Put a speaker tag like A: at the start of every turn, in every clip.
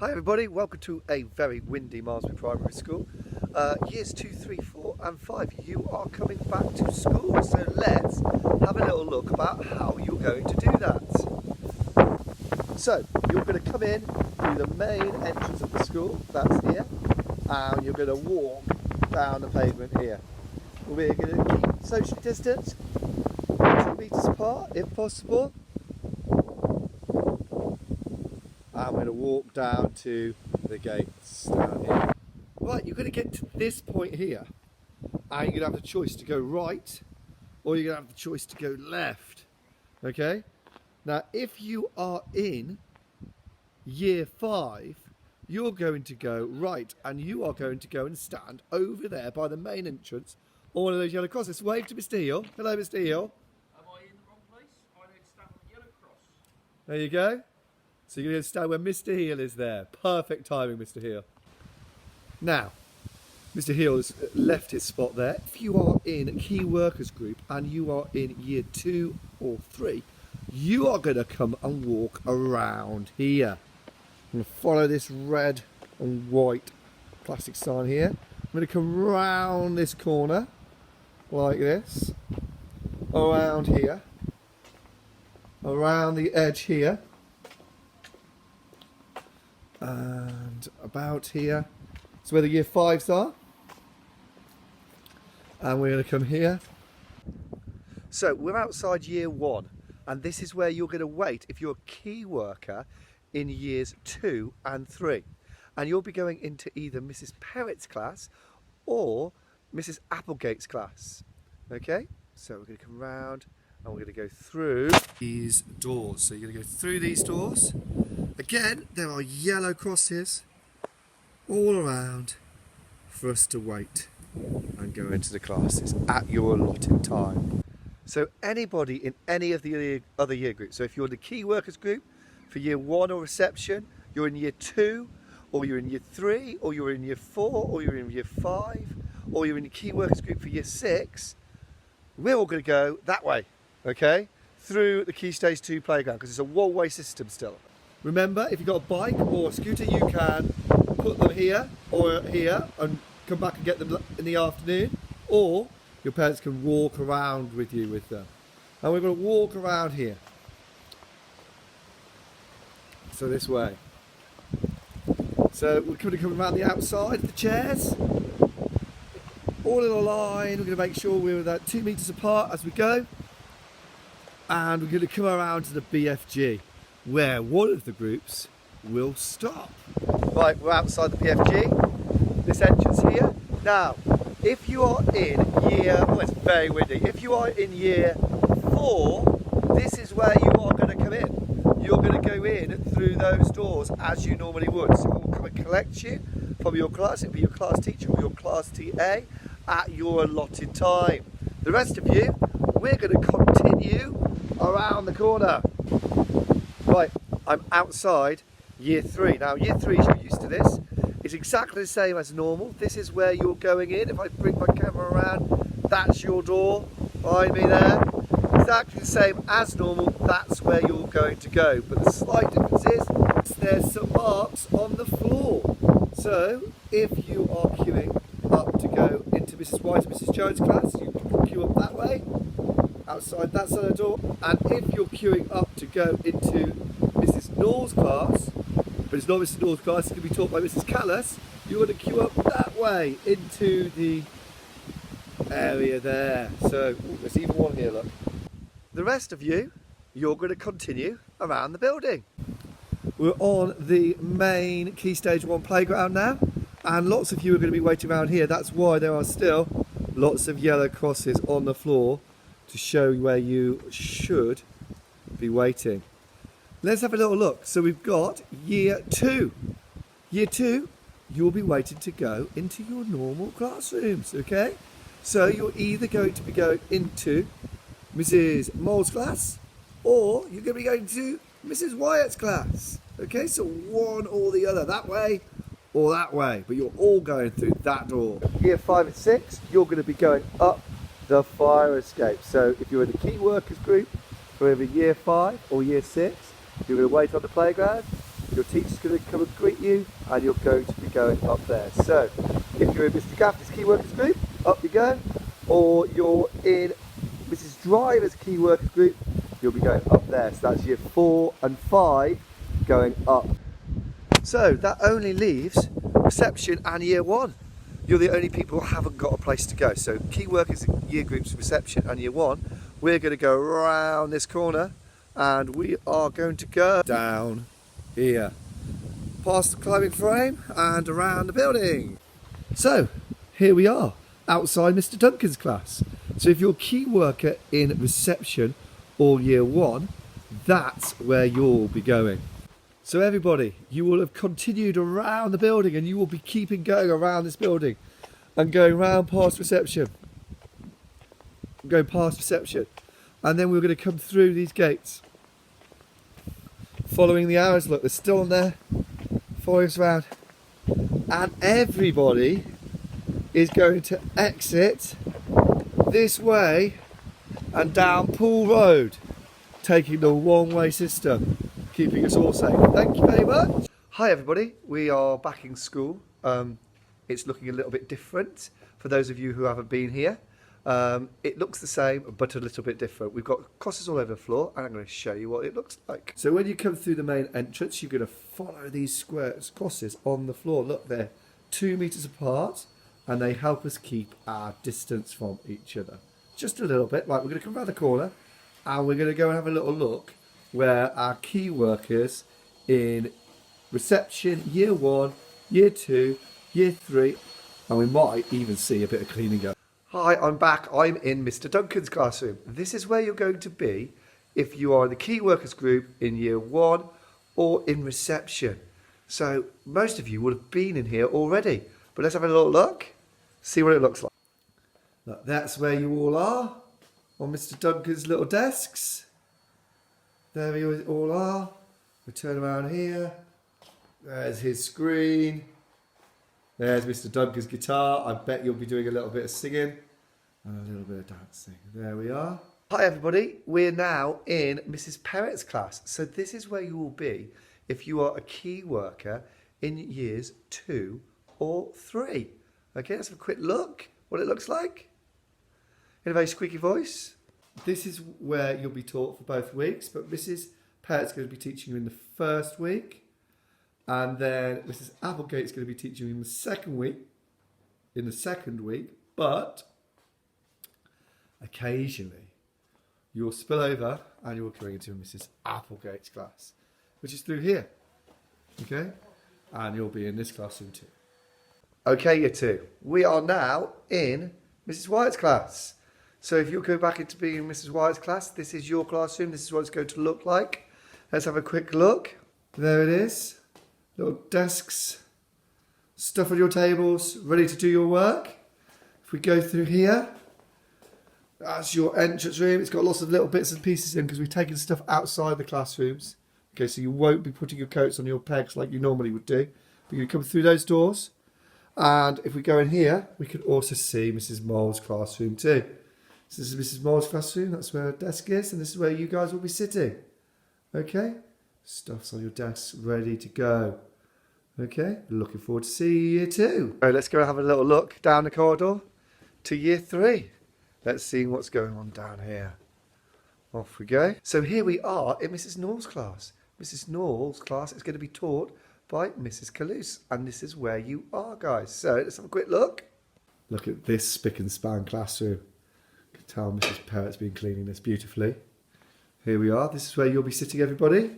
A: Hi everybody, welcome to a very windy Malmesbury Primary School. Years 2, 3, 4 and 5, you are coming back to school. So let's have a little look about how you're going to do that. So you're going to come in through the main entrance of the school, that's here, and you're going to walk down the pavement here. We're going to keep social distance, 2 metres apart if possible. And we're going to walk down to the gates down here. Right, you're going to get to this point here, and you're going to have the choice to go right, or you're going to have the choice to go left. Okay? Now, if you are in year 5, you're going to go right, and you are going to go and stand over there by the main entrance on one of those yellow crosses. Wave to Mr. Heel. Hello, Mr. Heel.
B: Am I in the wrong place? I need to stand on the yellow cross.
A: There you go. So you're going to stand where Mr. Heel is there. Perfect timing, Mr. Heel. Now, Mr. Heel has left his spot there. If you are in Key Workers Group and you are in year 2 or 3, you are going to come and walk around here. I'm going to follow this red and white plastic sign here. I'm going to come round this corner like this, around here, around the edge here, and about here. It's where the year 5s are. And we're going to come here. So we're outside year 1, and this is where you're going to wait if you're a key worker in years 2 and 3. And you'll be going into either Mrs. Perrett's class or Mrs. Applegate's class. Okay, so we're going to come round and we're going to go through these doors. So you're going to go through these doors. Again, there are yellow crosses all around for us to wait and go into the classes at your allotted time. So anybody in any of the other year groups, so if you're in the Key Workers Group for year 1 or reception, you're in year 2, or you're in year 3, or you're in year 4, or you're in year 5, or you're in the Key Workers Group for year 6, we're all going to go that way, okay, through the Key Stage 2 playground, because it's a one-way system still. Remember, if you've got a bike or a scooter, you can put them here or here and come back and get them in the afternoon, or your parents can walk around with you with them. And we're going to walk around here. So this way. So we're going to come around the outside of the chairs, all in a line. We're going to make sure we're about 2 metres apart as we go. And we're going to come around to the BFG, where one of the groups will stop. Right, we're outside the BFG, this entrance here. Now, if you are in year, it's very windy, if you are in year 4, this is where you are going to come in. You're going to go in through those doors as you normally would. So we'll come and collect you from your class, it'll be your class teacher or your class TA at your allotted time. The rest of you, we're going to continue around the corner. Right, I'm outside year 3. Now year 3, you're used to this. It's exactly the same as normal. This is where you're going in. If I bring my camera around, that's your door behind me there. Exactly the same as normal, that's where you're going to go. But the slight difference is, there's some marks on the floor. So, if you are queuing up to go into Mrs. White and Mrs. Jones' class, you can queue up that way, outside that side of the door. And if you're queuing up to go into Mrs. Nor's class, but it's not Mrs. Nor's class, it's going to be taught by Mrs. Callis, you're going to queue up that way into the area there. So, there's even one here, look. The rest of you, you're going to continue around the building. We're on the main Key Stage 1 playground now, and lots of you are going to be waiting around here. That's why there are still lots of yellow crosses on the floor to show where you should be waiting. Let's have a little look. So we've got year 2. Year 2, you'll be waiting to go into your normal classrooms, okay? So you're either going to be going into Mrs. Mole's class, or you're going to be going to Mrs. Wyatt's class. Okay, so one or the other, that way or that way, but you're all going through that door. Year 5 and 6, you're going to be going up the fire escape. So if you're in the Key Workers Group for either year 5 or year 6, you're going to wait on the playground. Your teacher's going to come and greet you, and you're going to be going up there. So, if you're in Mr. Gaffney's Key Workers group, up you go. Or you're in Mrs. Driver's Key Workers group, you'll be going up there. So that's year 4 and 5 going up. So that only leaves reception and year 1. You're the only people who haven't got a place to go. So Key Workers year groups, reception and year 1, we're going to go around this corner and we are going to go down here, past the climbing frame and around the building. So here we are, outside Mr. Duncan's class. So if you're a key worker in reception or year 1, that's where you'll be going. So everybody, you will have continued around the building and you will be keeping going around this building and going round past reception. Going past reception. And then we're going to come through these gates. Following the arrows, look, they're still on there. Following us around. And everybody is going to exit this way and down Pool Road, taking the one-way system, keeping us all safe. Thank you very much. Hi everybody, we are back in school. It's looking a little bit different for those of you who haven't been here. It looks the same but a little bit different. We've got crosses all over the floor and I'm going to show you what it looks like. So when you come through the main entrance, you're going to follow these squares, crosses on the floor. Look, they're 2 meters apart and they help us keep our distance from each other. Just a little bit. Right, we're going to come around the corner and we're going to go and have a little look where our key workers in reception, year 1, year 2, year 3, and we might even see a bit of cleaning going. Hi, I'm back. I'm in Mr. Duncan's classroom. This is where you're going to be if you are in the key workers group in year 1 or in reception. So most of you would have been in here already, but let's have a little look, see what it looks like. Look, that's where you all are on Mr. Duncan's little desks. There we all are. We turn around here. There's his screen. There's Mr. Duncan's guitar. I bet you'll be doing a little bit of singing and a little bit of dancing. There we are. Hi everybody. We're now in Mrs. Perrett's class. So this is where you will be if you are a key worker in years 2 or 3. Okay, let's have a quick look what it looks like. In a very squeaky voice. This is where you'll be taught for both weeks, but Mrs. Perrett's going to be teaching you in the first week, and then Mrs. Applegate's going to be teaching you in the second week, but occasionally you'll spill over and you'll go into Mrs. Applegate's class, which is through here, okay? And you'll be in this classroom too. Okay, year 2. We are now in Mrs. Wyatt's class. So if you'll go back into being in Mrs. Wyatt's class, this is your classroom. This is what it's going to look like. Let's have a quick look. There it is. Little desks, stuff on your tables, ready to do your work. If we go through here, that's your entrance room. It's got lots of little bits and pieces in because we've taken stuff outside the classrooms. Okay, so you won't be putting your coats on your pegs like you normally would do. But you come through those doors. And if we go in here, we can also see Mrs. Mole's classroom too. So this is Mrs. Mole's classroom, that's where her desk is, and this is where you guys will be sitting. Okay? Stuff's on your desk, ready to go. Okay? Looking forward to seeing you year 2. So let's go and have a little look down the corridor to year 3. Let's see what's going on down here. Off we go. So here we are in Mrs. Nor's class. Mrs. Nor's class is going to be taught by Mrs. Calouse, and this is where you are, guys. So let's have a quick look. Look at this spick and span classroom. You can tell Mrs. Perrett's been cleaning this beautifully. Here we are. This is where you'll be sitting, everybody.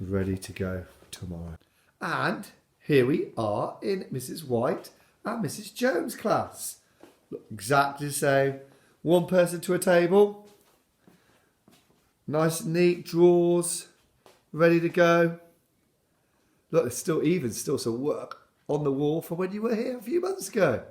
A: Ready to go tomorrow. And here we are in Mrs. White and Mrs. Jones' class. Look, exactly the same. One person to a table. Nice and neat drawers. Ready to go. Look, there's still some work on the wall from when you were here a few months ago.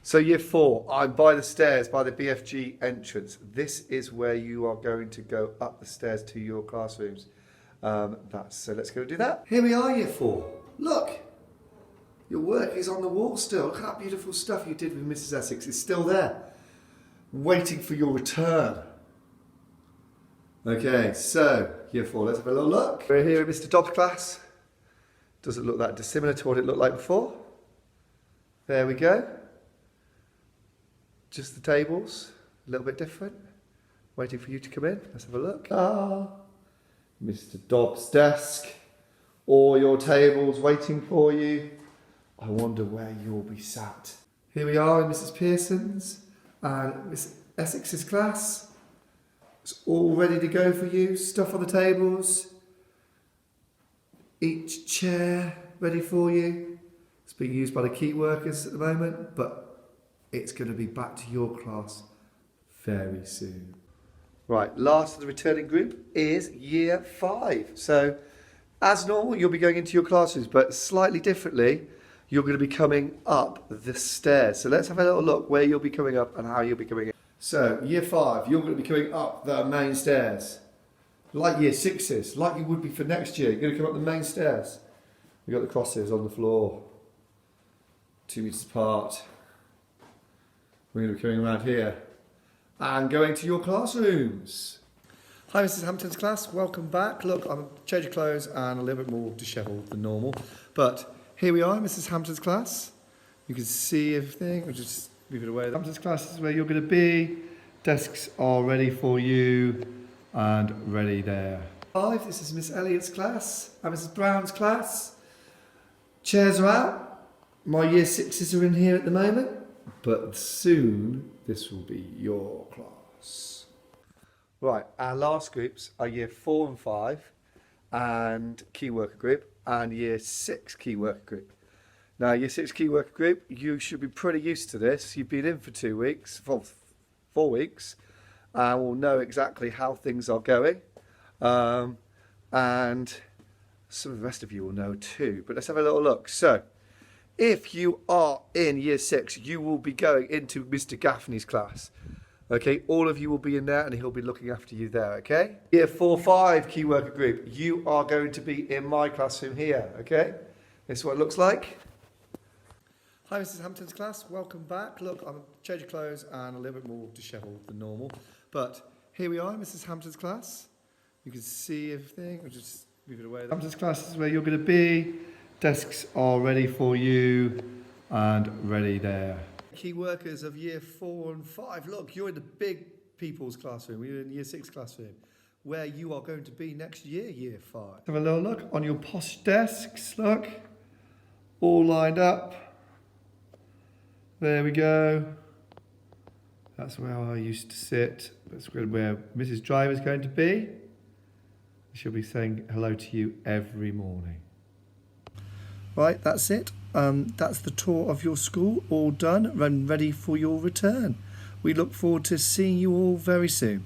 A: So year 4, I'm by the stairs, by the BFG entrance. This is where you are going to go up the stairs to your classrooms. So let's go do that. Here we are, year 4. Look, your work is on the wall still. Look at that beautiful stuff you did with Mrs. Essex. It's still there, waiting for your return. Okay, so Year 4. Let's have a little look. We're here in Mr. Dobbs' class. Doesn't look that dissimilar to what it looked like before. There we go. Just the tables, a little bit different. Waiting for you to come in. Let's have a look. Mr. Dobbs' desk. All your tables waiting for you. I wonder where you'll be sat. Here we are in Mrs. Pearson's and Miss Essex's class. It's all ready to go for you. Stuff on the tables. Each chair ready for you. It's being used by the key workers at the moment, but it's going to be back to your class very soon. Right, last of the returning group is Year 5. So, as normal, you'll be going into your classrooms, but slightly differently, you're going to be coming up the stairs. So let's have a little look where you'll be coming up and how you'll be coming in. So, Year 5, you're going to be coming up the main stairs. Like Year 6s, like you would be for next year. You're going to come up the main stairs. We've got the crosses on the floor. 2 metres apart. We're going to be coming around here. And going to your classrooms. Hi Mrs. Hampton's class, welcome back. Look, I'm changed of clothes and a little bit more dishevelled than normal. But here we are in Mrs. Hampton's class. You can see everything. We'll just move it away. Hampton's class is where you're going to be. Desks are ready for you and ready there. 5, this is Miss Elliott's class and Mrs. Brown's class. Chairs are out. My Year 6s are in here at the moment. But soon, this will be your class. Right, our last groups are Year 4 and 5 and Key Worker Group and Year 6 Key Worker Group. Now, Year 6 Key Worker Group, you should be pretty used to this. You've been in for 2 weeks, for 4 weeks, and will know exactly how things are going. And some of the rest of you will know too. But let's have a little look. So, if you are in Year 6, you will be going into Mr. Gaffney's class. Okay, all of you will be in there and he'll be looking after you there, okay? Year 4-5 Key Worker Group, you are going to be in my classroom here, okay? This is what it looks like. Hi Mrs. Hampton's class, welcome back. Look, I'm changed of clothes and a little bit more dishevelled than normal. But here we are in Mrs. Hampton's class. You can see everything. We'll just move it away. Hampton's class is where you're going to be. Desks are ready for you and ready there. Key workers of Year 4 and 5. Look, you're in the big people's classroom. You're in Year 6 classroom, where you are going to be next year, Year 5. Have a little look on your posh desks. Look, all lined up. There we go. That's where I used to sit. That's where Mrs. Driver is going to be. She'll be saying hello to you every morning. Right, that's it. That's the tour of your school, all done and ready for your return. We look forward to seeing you all very soon.